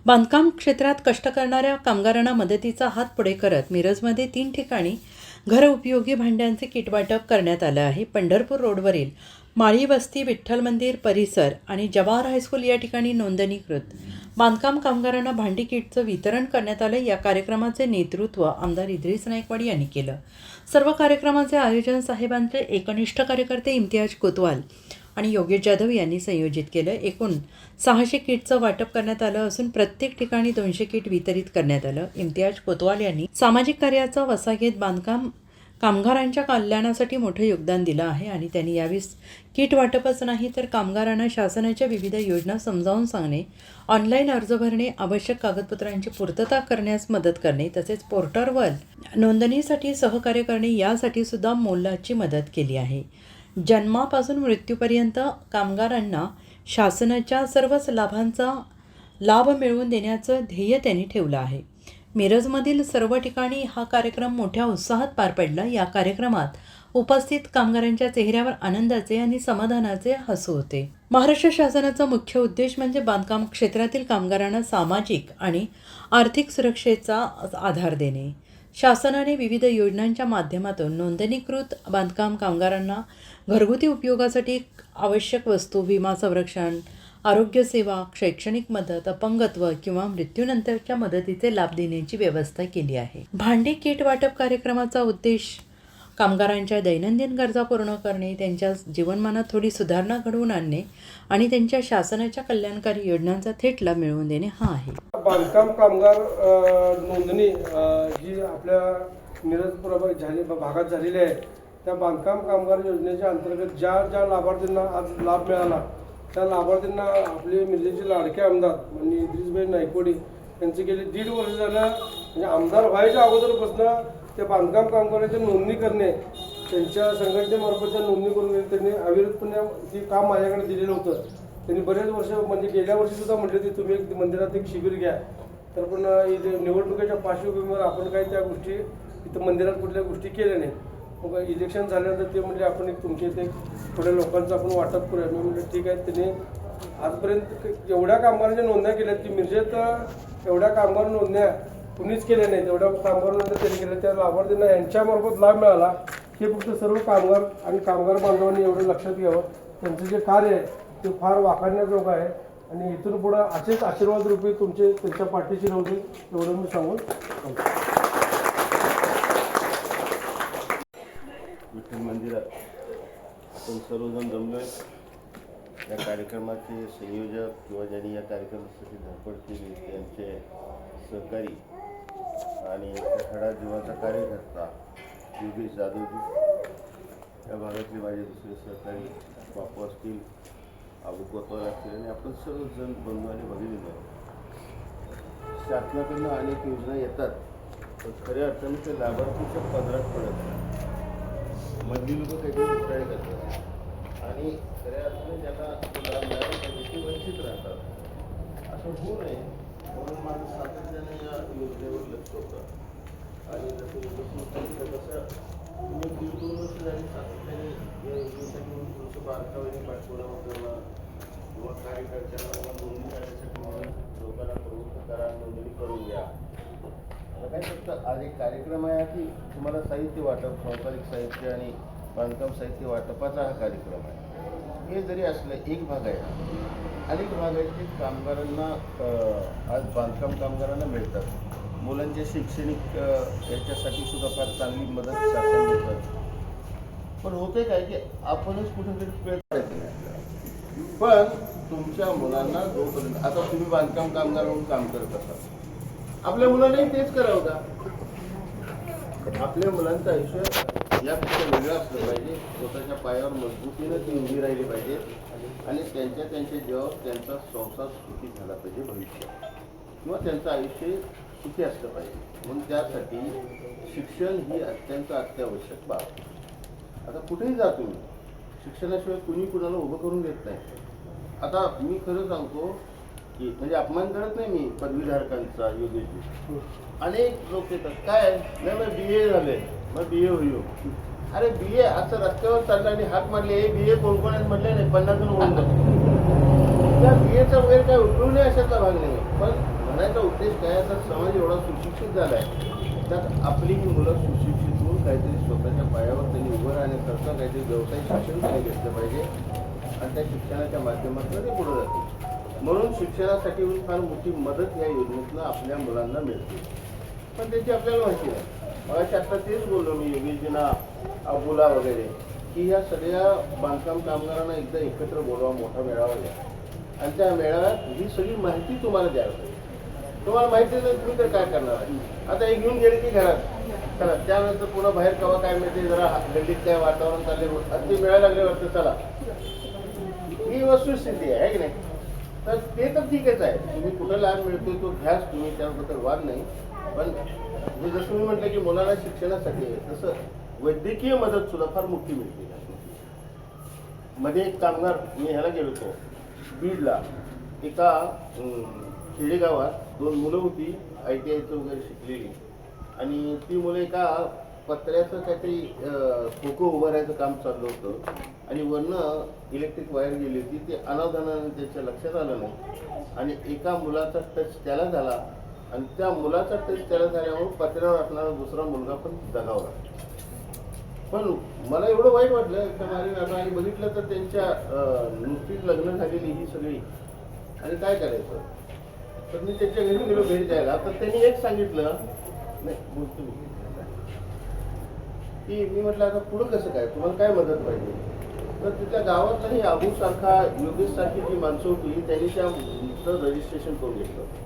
बांधकाम क्षेत्रात कष्ट करणाऱ्या कामगारांना मदतीचा हात पुढे करत मिरजमध्ये 3 ठिकाणी घरउपयोगी भांड्यांचे किट वाटप करण्यात आलं आहे. पंढरपूर रोडवरील माळी वस्ती, विठ्ठल मंदिर परिसर आणि जवाहर हायस्कूल या ठिकाणी नोंदणीकृत बांधकाम कामगारांना भांडी किटचं वितरण करण्यात आलं. या कार्यक्रमाचे नेतृत्व आमदार इद्रिस नाईकवाडी यांनी केलं. सर्व कार्यक्रमाचे आयोजन साहेबांचे एकनिष्ठ कार्यकर्ते इम्तियाज कोतवाल आणि योगेश जाधव यांनी संयोजित केलं. एकूण 600 किटचं वाटप करण्यात आलं असून प्रत्येक ठिकाणी 200 किट वितरित करण्यात आलं. इम्तियाज कोतवाल यांनी सामाजिक कार्याचा वसा घेत बांधकाम कामगारांच्या कल्याणासाठी मोठं योगदान दिलं आहे आणि त्यांनी यावेळी किट वाटपच नाही तर कामगारांना शासनाच्या विविध योजना समजावून सांगणे, ऑनलाईन अर्ज भरणे, आवश्यक कागदपत्रांची पूर्तता करण्यास मदत करणे तसेच पोर्टलवर नोंदणीसाठी सहकार्य करणे यासाठी सुद्धा मोलाची मदत केली आहे. जन्मापासून मृत्यूपर्यंत कामगारांना शासनाच्या सर्वच लाभांचा लाभ मिळवून देण्याचं ध्येय त्यांनी ठेवलं आहे. मिरजमधील सर्व ठिकाणी हा कार्यक्रम मोठ्या उत्साहात पार पडला. या कार्यक्रमात उपस्थित कामगारांच्या चेहऱ्यावर आनंदाचे आणि समाधानाचे हसू होते. महाराष्ट्र शासनाचा मुख्य उद्देश म्हणजे बांधकाम क्षेत्रातील कामगारांना सामाजिक आणि आर्थिक सुरक्षेचा आधार देणे. शासनाने विविध योजनांच्या माध्यमातून नोंदणीकृत बांधकाम कामगारांना घरगुती उपयोगासाठी आवश्यक वस्तू, विमा संरक्षण, आरोग्यसेवा, शैक्षणिक मदत, अपंगत्व किंवा मृत्यूनंतरच्या मदतीचे लाभ देण्याची व्यवस्था केली आहे. भांडी किट वाटप कार्यक्रमाचा उद्देश कामगारांच्या दैनंदिन गरजा पूर्ण करणे, त्यांच्या जीवनमानात थोडी सुधारणा घडवून आणणे आणि त्यांच्या शासनाच्या कल्याणकारी योजनांचा थेट लाभ मिळवून देणे हा आहे. बांधकाम कामगार नोंदणी जी आपल्या मिरज भागात झालेली आहे, त्या बांधकाम कामगार योजनेच्या अंतर्गत ज्या लाभार्थींना आज लाभ मिळाला त्या लाभार्थींना आपले मिरजेचे लाडके आमदार म्हणजे इद्रिसभाई नाईकवाडी यांचे गेले 1.5 वर्ष झालं म्हणजे आमदार व्हायच्या अगोदरपासून त्या बांधकाम कामगारांची नोंदणी करणे, त्यांच्या संघटनेमार्फतच्या नोंदणी करून त्यांनी अविरतपणे हे काम माझ्याकडे दिलेलं होतं. त्यांनी बरेच वर्ष म्हणजे गेल्या वर्षीसुद्धा म्हटले की तुम्ही एक मंदिरात एक शिबिर घ्या, तर पण निवडणुकीच्या पार्श्वभूमीवर आपण काही त्या गोष्टी इथं मंदिरात कुठल्या गोष्टी केल्या नाहीत. मग इलेक्शन झाल्यानंतर ते म्हणजे आपण एक तुमच्या इथे थोड्या लोकांचं आपण वाटप करूया. मी म्हटलं ठीक आहे. त्यांनी आजपर्यंत एवढ्या कामगारांच्या नोंदण्या केल्यात की मिरजेत एवढ्या कामगार नोंदण्या कुणीच केल्या नाहीत. एवढ्या कामगारांना त्यांनी केल्या, त्या लाभार्थींना यांच्यामार्फत लाभ मिळाला. हे फक्त सर्व कामगार आणि कामगार बांधवांनी एवढं लक्षात घ्यावं. त्यांचं जे कार्य आहे ते फार वाखाणण्याजोगं आहे आणि इथून पुढं असेच आशीर्वाद रूपी तुमचे त्यांच्या पाठीशी राहू दे एवढं मी सांगून विठ्ठल मंदिरात आपण सर्वजण जमलोय. या कार्यक्रमाचे संयोजक किंवा ज्यांनी या कार्यक्रमासाठी धडपड केली त्यांचे सहकारी आणि खडा जीवाचा कार्यकर्ता योगेश जाधवजी, या भागातले माझे दुसरे सहकारी बापू असतील, अबू कोतवाल असतील आणि आपण सर्वजण बंधू आणि भगिनी. शासनाकडून अनेक योजना येतात पण खऱ्या अर्थाने ते लाभार्थीच्या पदरात पडत नाही. मधली लोक काहीतरी उपाय करतात आणि खऱ्या अर्थाने ज्यांना लाभ मिळाला त्याची वंचित राहतात. असं होऊ नये म्हणून माझं सातत्याने या योजनेवर लक्ष होतं. आणि जसं तसं तुम्ही 1-2 वर्ष झाली सातत्याने या योजनेसाठी म्हणून थोडंसं बारकाईने पाठपुरावा करणं किंवा कार्यकर्त्यांना नोंदणी करण्यासाठी म्हणून लोकांना प्रवृत्त करा, नोंदणी करून घ्या. आता काय फक्त आज एक कार्यक्रम आहे की तुम्हाला साहित्य वाटप, सांसारिक साहित्य आणि बांधकाम साहित्य वाटपाचा हा कार्यक्रम आहे. हे जरी असलं एक भाग आहे, अनेक भाग आहेत की कामगारांना आज बांधकाम कामगारांना मिळतात. मुलांच्या शैक्षणिक याच्यासाठी सुद्धा फार चांगली मदत शासन देतात. पण होते काय की आपणच कुठेतरी प्रयत्न नाही. पण तुमच्या मुलांना जोपर्यंत आता तुम्ही बांधकाम कामगार म्हणून काम करत असाल, आपल्या मुलांनाही तेच करावं का? आपल्या मुलांचं आयुष्य यापेक्षा वेगळं असलं पाहिजे. स्वतःच्या पायावर मजबूतीनं ती उभी राहिली पाहिजे आणि त्यांच्या जीवावर त्यांचा संसार सुखी झाला पाहिजे भविष्यात, किंवा त्यांचं आयुष्य सुखी असलं पाहिजे. म्हणून त्यासाठी शिक्षण ही अत्यंत अत्यावश्यक बाब. आता कुठेही जा तुम्ही, शिक्षणाशिवाय कुणी कुणाला उभं करून देत नाही. आता मी खरं सांगतो की म्हणजे अपमान करत नाही मी पदवीधारकांचा. योगेशजी अनेक लोक येतात, काय नाही मग BA झाले, मग BA होईल. अरे BA असं रस्त्यावर चाललं आणि हात मारले, BA कोण आहेत म्हटले नाही, 50 जण ओळखलं. त्या BAचा वगैरे काय उपयोग नाही, अशातला भाग नाही. पण म्हणायचा उद्देश काय, आता समाज एवढा सुशिक्षित झाला आहे, त्यात आपली ही मुलं सुशिक्षित होऊन काहीतरी स्वतःच्या पायावर त्यांनी उभं राहण्याकरता काहीतरी व्यवसाय शिक्षण त्यांनी घेतलं पाहिजे आणि त्या शिक्षणाच्या माध्यमातून ते पुढे जातील. म्हणून शिक्षणासाठी फार मोठी मदत या योजनेतून आपल्या मुलांना मिळते, पण त्याची आपल्याला माहिती नाही. मगाशी आता तेच बोललो मी योगेशजींना, अबुला वगैरे, की या सगळ्या बांधकाम कामगारांना एकदा एकत्र बोलवा, मोठा मेळावा घ्या आणि त्या मेळाव्यात ही सगळी माहिती तुम्हाला द्यावी पाहिजे. तुम्हाला माहिती नाही तुम्ही तर काय करणार आहे. आता हे घेऊन गेले की घरात चला, त्यानंतर पुन्हा बाहेर कवा काय मिळते, जरा गल्लीत काय वातावरण चालले अगदी मिळायला लागले वाटतं चला, ही वस्तुस्थिती आहे की नाही. तर ते तर ठीकच आहे, तुम्ही कुठं लाभ मिळतोय तो घ्याच तुम्ही, त्याबद्दल वाद नाही. पण मी जसं मी म्हटलं की मुलांना शिक्षणासाठी आहे, तसं वैद्यकीय मदत सुद्धा फार मोठी मिळते. मध्ये एक कामगार, मी ह्याला गेलो होतो बीडला, एका खेडेगावात 2 मुलं होती ITIचं वगैरे शिकलेली, आणि ती मुलं एका पत्र्याचं काहीतरी खोकं उभं राहायचं काम चाललं होतं आणि वरनं इलेक्ट्रिक वायर गेली होती. ते अनावधानाने त्याच्या लक्षात आलं नाही आणि एका मुलाचा टच त्याला झाला आणि त्या मुलाचा टच त्याला झाल्यामुळे पत्र्यावर असणारा दुसरा मुलगा पण दगावला. पण मला एवढं वाईट वाटलं त्या मारी आणि बघितलं तर त्यांच्या नुकतीच लग्न झालेली ही सगळी, आणि काय करायचं. तर मी त्याच्या घरी गेलो भेट द्यायला, तर त्यांनी एक सांगितलं, नाही बोलतो मी, की मी म्हटलं आता पुढं कसं काय, तुम्हाला काय मदत पाहिजे. तर तिथल्या गावातलाही अबूसारखा, योगेशसारखी जी माणसं होती त्यांनी त्याचं रजिस्ट्रेशन करून घेतलं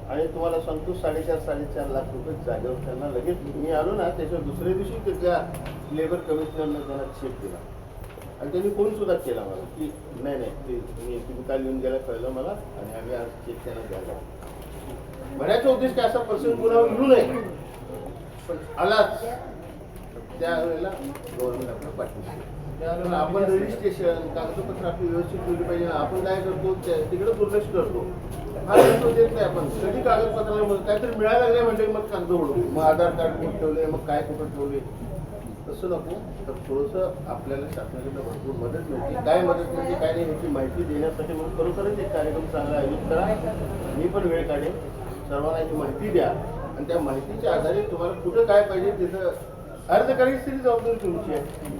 आणि तुम्हाला सांगतो 4.5-4.5 लाख रुपये जागेवर त्यांना लगेच. मी आलो ना त्याच्यावर दुसऱ्या दिवशी तिथल्या लेबर कमिशनरनं त्यांना चेक दिला आणि त्यांनी फोन सुद्धा केला मला की नाही नाही ते तुम्ही काल येऊन गेला कळलं मला आणि आम्ही आज चेक त्यांना द्यायला. म्हणायचा उद्देश काय, असा पर्सन पुन्हा घेऊ नये, पण आलाच त्यावेळेला गव्हर्नमेंट आपलं पाठवतो. त्यावेळेला आपण रजिस्ट्रेशन कागदपत्र आपली व्यवस्थित ठेवली पाहिजे. आपण काय करतो तिकडे दुर्लक्ष करतो, हा देत नाही आपण. कधी कागदपत्राला काहीतरी मिळायला लागले म्हणजे मग कागद ओढू, मग आधार कार्ड कुठं ठेवले, मग काय कुठं ठेवले, तसं नको. तर थोडंसं आपल्याला शासनाकडनं भरपूर मदत मिळते. काय मदत मिळते काय नाही ह्याची माहिती देण्यासाठी म्हणून खरोखरच एक कार्यक्रम चांगला आयोजित करा. मी पण वेळ काढेन, सर्वांना ही माहिती द्या आणि त्या माहितीच्या आधारे तुम्हाला कुठं काय पाहिजे तिथं अर्ज करायची तरी जबाबदारी तुमची आहे.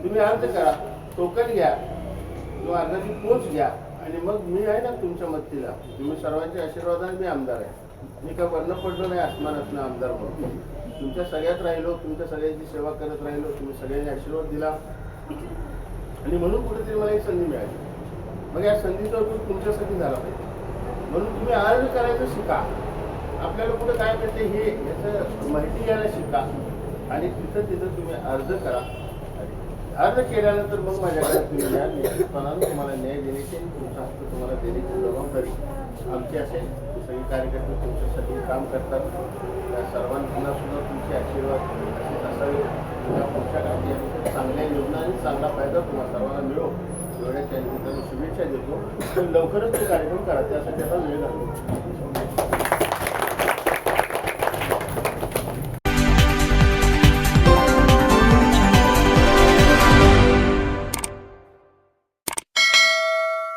तुम्ही अर्ज करा, टोकन घ्या किंवा अर्जाची पोच घ्या आणि मग मी आहे ना तुमच्या मदतीला. तुम्ही सर्वांच्या आशीर्वादाने मी आमदार आहे. मी काय वर्ण पडलो नाही आसमानातनं आमदार म्हणून. तुमच्या सगळ्यात राहिलो, तुमच्या सगळ्यांची सेवा करत राहिलो, तुम्ही सगळ्यांनी आशीर्वाद दिला आणि म्हणून कुठेतरी मला एक संधी मिळाली. मग या संधीचा उपयोग तुमच्यासाठी झाला पाहिजे. म्हणून तुम्ही अर्ज करायचं शिका. आपल्याला कुठं काय मिळते हे याचं माहिती घ्यायला शिका आणि तिथं तुम्ही अर्ज करा. अर्ज केल्यानंतर मग माझ्याकडे तुम्ही या निश्चितपणानं तुम्हाला न्याय देण्याची तुमचा हक्क तुम्हाला देण्याची जबाबदारी आमची असेल. सगळे कार्यकर्ते तुमच्यासाठी काम करतात. त्या सर्वांना सुद्धा तुमचे आशीर्वाद असावे. या पुढच्या काही चांगल्या योजना आणि चांगला फायदा तुम्हाला सर्वांना मिळो एवढ्याच्या निमित्ताने शुभेच्छा देतो. लवकरच ते कार्यक्रम करा, त्यासाठी आता वेळ लागतो.